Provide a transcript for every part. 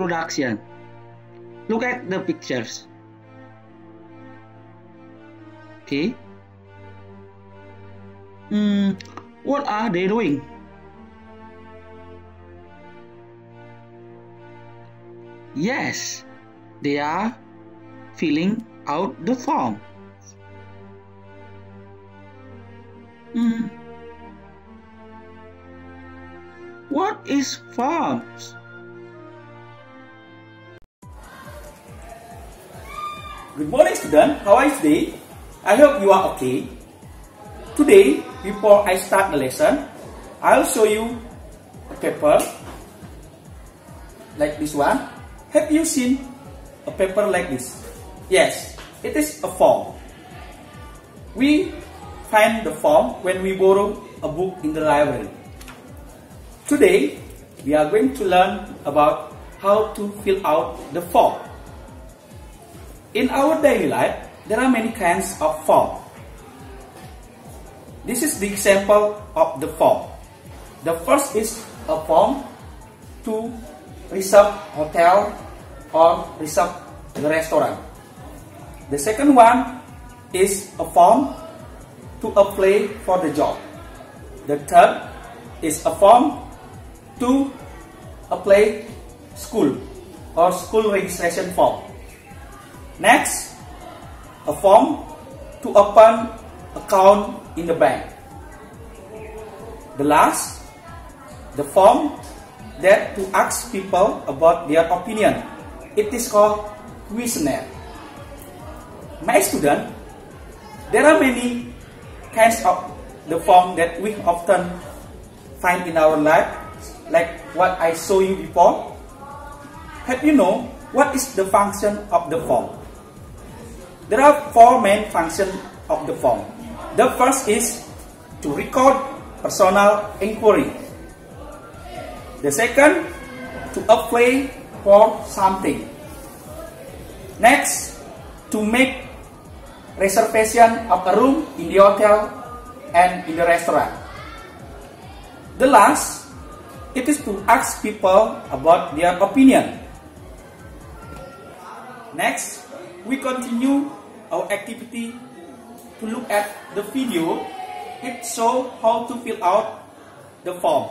introduction. Look at the pictures. Okay. What are they doing? Yes, they are filling out the form. What is forms? Good morning, student. How are you today? I hope you are okay. Today, before I start the lesson, I'll show you a paper like this one. Have you seen a paper like this? Yes, it is a form. We find the form when we borrow a book in the library. Today, we are going to learn about how to fill out the form. In our daily life, there are many kinds of form. This is the example of the form. The first is a form to reserve hotel or reserve the restaurant. The second one is a form to apply for the job. The third is a form to apply school or school registration form. Next, a form to open account in the bank. The last, the form that to ask people about their opinion. It is called questionnaire. My student, there are many kinds of the form that we often find in our life, like what I showed you before. Have you know what is the function of the form? There are four main functions of the form. The first is to record personal inquiry. The second, to apply for something. Next, to make reservation of a room in the hotel and in the restaurant. The last, it is to ask people about their opinion. Next, we continue our activity to look at the video. It shows how to fill out the form.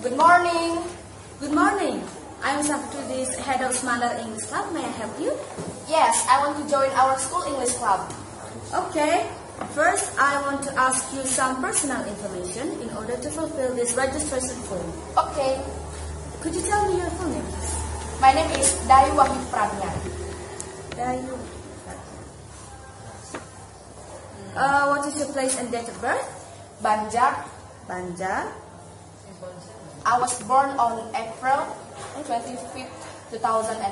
Good morning. Good morning. I'm Sastra Inggris, head of Sastra English Club. May I help you? Yes, I want to join our school English club. Okay. First, I want to ask you some personal information in order to fulfill this registration form. Okay. Could you tell me your full name, please? My name is Dayu Wahyu Pradnya. Dayu. What is your place and date of birth? Banjar. Banjar. I was born on April 25th, 2001.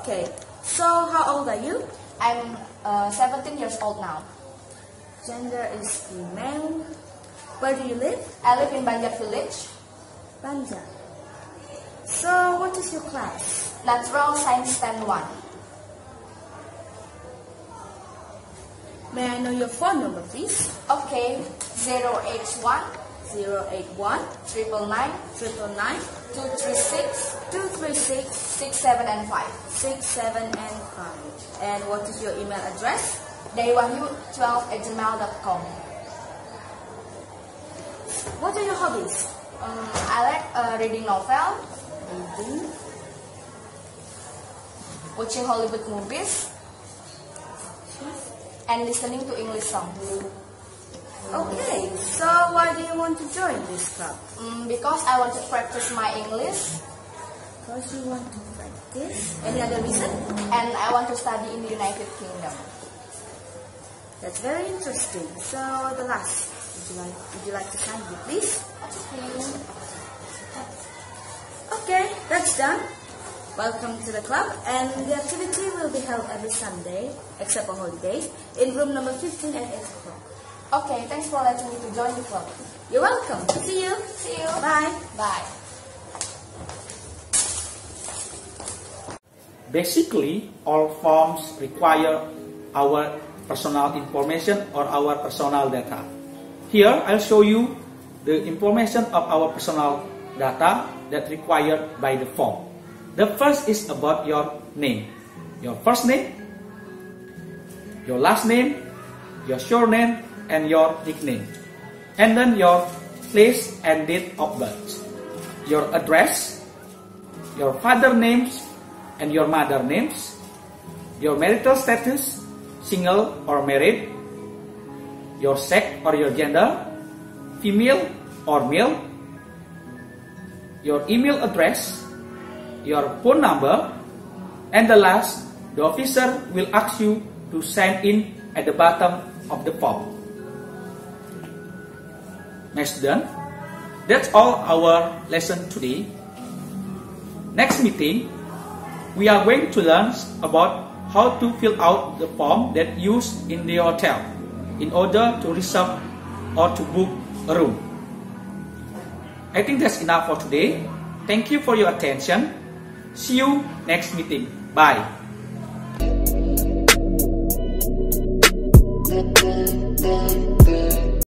Okay. So, how old are you? I'm 17 years old now. Gender is female. Where do you live? I live in Banjar village. Banjar. So, what is your class? Natural Science Stand 1. May I know your phone number, please? Okay, 081 081 999 999 236 236 67 and 5. 67 and 5. And what is your email address? dayuwahyu12@gmail.com. What are your hobbies? I like reading novel, Reading, watching Hollywood movies, and listening to English songs. Okay, so why do you want to join this club? Because I want to practice my English. Because you want to practice. Any other reason? And I want to study in the United Kingdom. That's very interesting. So the last, would you like to sign me, please? Okay, that's done. Welcome to the club, and the activity will be held every Sunday, except for holidays, in room number 15 at 8 o'clock. Okay, thanks for letting me to join the club. You're welcome. See you. See you. Bye. Bye. Basically, all forms require our personal information or our personal data. Here, I'll show you the information of our personal data that required by the form. The first is about your name. Your first name, your last name, your surname, and your nickname. And then your place and date of birth. Your address, your father names and your mother names, your marital status, single or married, your sex or your gender, female or male, your email address, your phone number, and the last, the officer will ask you to sign in at the bottom of the form. My student, that's all our lesson today. Next meeting, we are going to learn about how to fill out the form that used in the hotel in order to reserve or to book a room. I think that's enough for today. Thank you for your attention. See you next meeting. Bye.